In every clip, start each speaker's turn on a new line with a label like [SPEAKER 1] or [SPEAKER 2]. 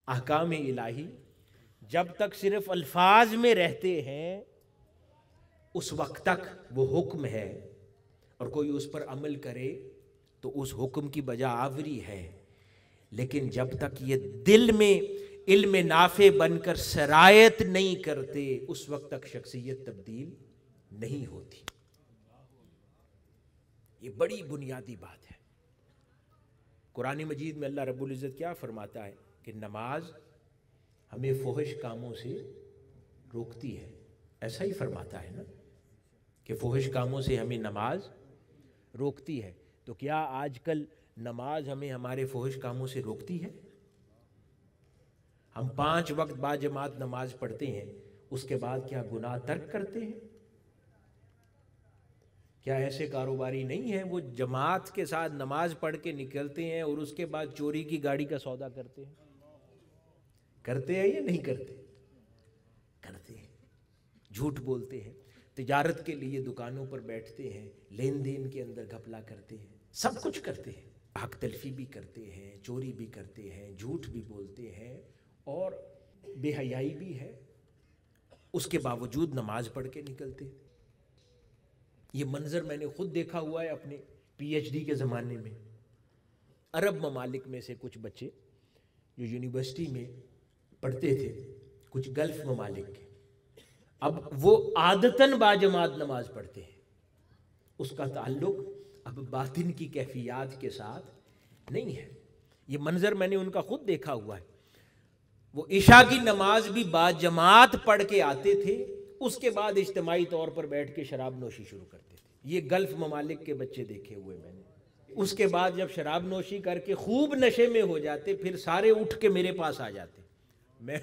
[SPEAKER 1] احکام الہی جب تک صرف الفاظ میں رہتے ہیں اس وقت تک وہ حکم ہے، اور کوئی اس پر عمل کرے تو اس حکم کی بجا آوری ہے، لیکن جب تک یہ دل میں علم نافع بن کر سرایت نہیں کرتے اس وقت تک شخصیت تبدیل نہیں ہوتی۔ یہ بڑی بنیادی بات ہے۔ قرآن مجید میں اللہ رب العزت کیا فرماتا ہے کہ نماز ہمیں فحش کاموں سے روکتی ہے، ایسا ہی فرماتا ہے نا کہ فحش کاموں سے ہمیں نماز روکتی ہے۔ تو کیا آج کل نماز ہمیں ہمارے فحش کاموں سے روکتی ہے؟ ہم 5 وقت با جماعت نماز پڑھتے ہیں، اس کے بعد کیا گناہ ترک کرتے ہیں؟ کیا ایسے کاروباری نہیں ہیں وہ جماعت کے ساتھ نماز پڑھ کے نکلتے ہیں اور اس کے بعد چوری کی گاڑی کا سودا کرتے ہیں؟ کرتے ہیں یا نہیں کرتے؟ کرتے ہیں، جھوٹ بولتے ہیں، تجارت کے لیے دکانوں پر بیٹھتے ہیں، لین دین کے اندر گھپلا کرتے ہیں، سب کچھ کرتے ہیں، حق تلفی بھی کرتے ہیں، چوری بھی کرتے ہیں، جھوٹ بھی بولتے ہیں اور بے حیائی بھی ہے، اس کے باوجود نماز پڑھ کے نکلتے ہیں۔ یہ منظر میں نے خود دیکھا ہوا ہے اپنے پی ایچ ڈی کے زمانے میں۔ عرب ممالک میں سے کچھ بچے جو یونیورسٹی میں پڑھتے تھے، کچھ گلف ممالک کے، اب وہ عادتاً باجماعت نماز پڑھتے ہیں، اس کا تعلق اب باطن کی کیفیات کے ساتھ نہیں ہے۔ یہ منظر میں نے ان کا خود دیکھا ہوا ہے۔ وہ عشاء کی نماز بھی باجماعت پڑھ کے آتے تھے، اس کے بعد اجتماعی طور پر بیٹھ کے شراب نوشی شروع کرتے تھے۔ یہ گلف ممالک کے بچے دیکھے ہوئے میں نے۔ اس کے بعد جب شراب نوشی کر کے خوب نشے میں ہو جاتے پھر سارے اٹھ کے میرے پاس آ جاتے۔ میں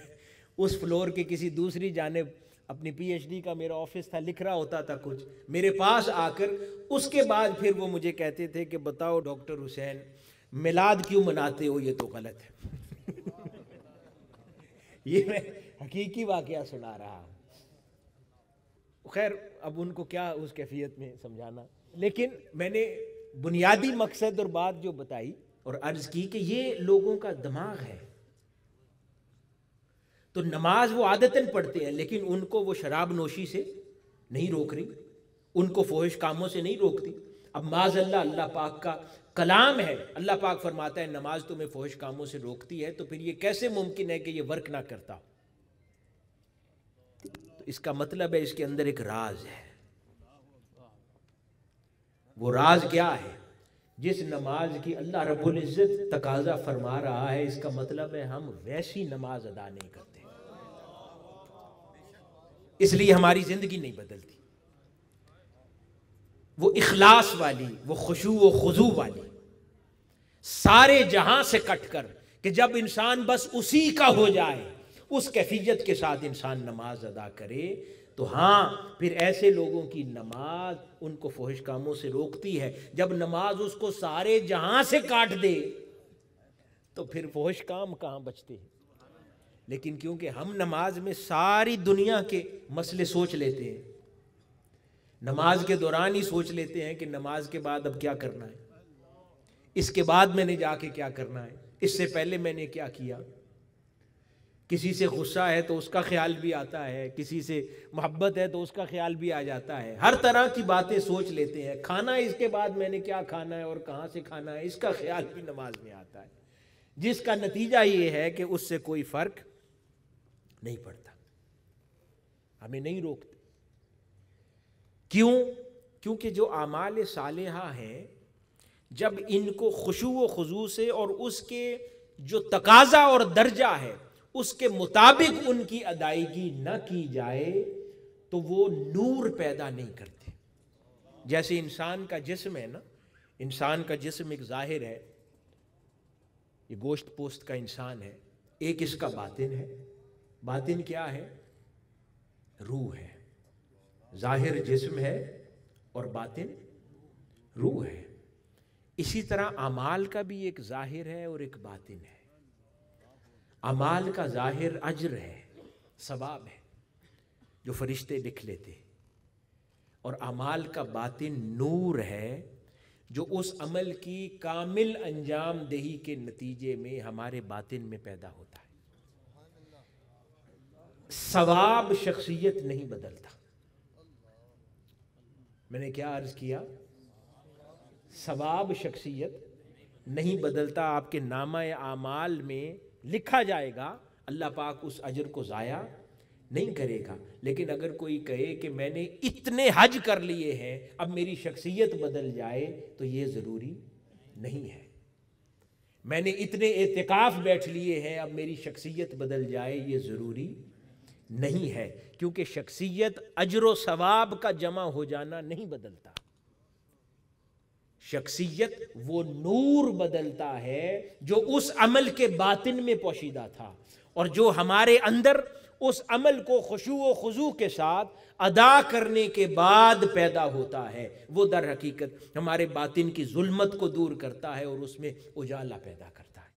[SPEAKER 1] اس فلور کے کسی دوسری جانب اپنی پی ایچ ڈی کا میرا آفس تھا، لکھ رہا ہوتا تھا کچھ، میرے پاس آ کر اس کے بعد پھر وہ مجھے کہتے تھے کہ بتاؤ ڈاکٹر حسین میلاد کیوں مناتے ہو، یہ تو غلط ہے۔ یہ میں حقیقی واقعہ سنا رہا ہوں۔ خیر اب ان کو کیا اس کیفیت میں سمجھانا، لیکن میں نے بنیادی مقصد اور بات جو بتائی اور عرض کی کہ یہ لوگوں کا دماغ ہے۔ تو نماز وہ عادتاً پڑھتے ہیں لیکن ان کو وہ شراب نوشی سے نہیں روک رہی، ان کو فحش کاموں سے نہیں روکتی۔ اب معاذ اللہ، اللہ پاک کا کلام ہے، اللہ پاک فرماتا ہے نماز تمہیں فحش کاموں سے روکتی ہے، تو پھر یہ کیسے ممکن ہے کہ یہ ورک نہ کرتا ہو؟ تو اس کا مطلب ہے اس کے اندر ایک راز ہے۔ وہ راز کیا ہے؟ جس نماز کی اللہ رب العزت تقاضا فرما رہا ہے، اس کا مطلب ہے ہم ویسی نماز ادا نہیں کرتے، اس لیے ہماری زندگی نہیں بدلتی۔ وہ اخلاص والی، وہ خشوع و خضوع والی، سارے جہاں سے کٹ کر کہ جب انسان بس اسی کا ہو جائے، اس کیفیت کے ساتھ انسان نماز ادا کرے، تو ہاں پھر ایسے لوگوں کی نماز ان کو فحش کاموں سے روکتی ہے۔ جب نماز اس کو سارے جہاں سے کاٹ دے تو پھر فحش کام کہاں بچتے ہیں؟ لیکن کیونکہ ہم نماز میں ساری دنیا کے مسئلے سوچ لیتے ہیں، نماز کے دوران ہی سوچ لیتے ہیں کہ نماز کے بعد اب کیا کرنا ہے، اس کے بعد میں نے جا کے کیا کرنا ہے، اس سے پہلے میں نے کیا کیا۔ کسی سے غصہ ہے تو اس کا خیال بھی آتا ہے، کسی سے محبت ہے تو اس کا خیال بھی آ جاتا ہے، ہر طرح کی باتیں سوچ لیتے ہیں۔ کھانا اس کے بعد میں نے کیا کھانا ہے اور کہاں سے کھانا ہے، اس کا خیال بھی نماز میں آتا ہے، جس کا نتیجہ یہ ہے کہ اس سے کوئی فرق نہیں پڑتا، ہمیں نہیں روکتے۔ کیوں؟ کیونکہ جو اعمال صالحہ ہیں جب ان کو خشوع و خضوع سے اور اس کے جو تقاضا اور درجہ ہے اس کے مطابق ان کی ادائیگی نہ کی جائے تو وہ نور پیدا نہیں کرتے۔ جیسے انسان کا جسم ہے نا، انسان کا جسم ایک ظاہر ہے، یہ گوشت پوست کا انسان ہے، ایک اس کا باطن ہے۔ باطن کیا ہے؟ روح ہے۔ ظاہر جسم ہے اور باطن روح ہے۔ اسی طرح اعمال کا بھی ایک ظاہر ہے اور ایک باطن ہے۔ اعمال کا ظاہر اجر ہے، ثواب ہے جو فرشتے لکھ لیتے، اور اعمال کا باطن نور ہے جو اس عمل کی کامل انجام دہی کے نتیجے میں ہمارے باطن میں پیدا ہوتا ہے۔ ثواب شخصیت نہیں بدلتا. میں نے کیا عرض کیا؟ ثواب شخصیت نہیں بدلتا. آپ کے نامہ اعمال میں لکھا جائے گا، اللہ پاک اس اجر کو ضائع نہیں کرے گا. لیکن اگر کوئی کہے کہ میں نے اتنے حج کر لیے ہیں اب میری شخصیت بدل جائے، تو یہ ضروری نہیں ہے. میں نے اتنے اعتکاف بیٹھ لیے ہیں اب میری شخصیت بدل جائے، یہ ضروری نہیں ہے. کیونکہ شخصیت اجر و ثواب کا جمع ہو جانا نہیں بدلتا. شخصیت وہ نور بدلتا ہے جو اس عمل کے باطن میں پوشیدہ تھا، اور جو ہمارے اندر اس عمل کو خشوع و خضوع کے ساتھ ادا کرنے کے بعد پیدا ہوتا ہے، وہ در حقیقت ہمارے باطن کی ظلمت کو دور کرتا ہے اور اس میں اجالا پیدا کرتا ہے.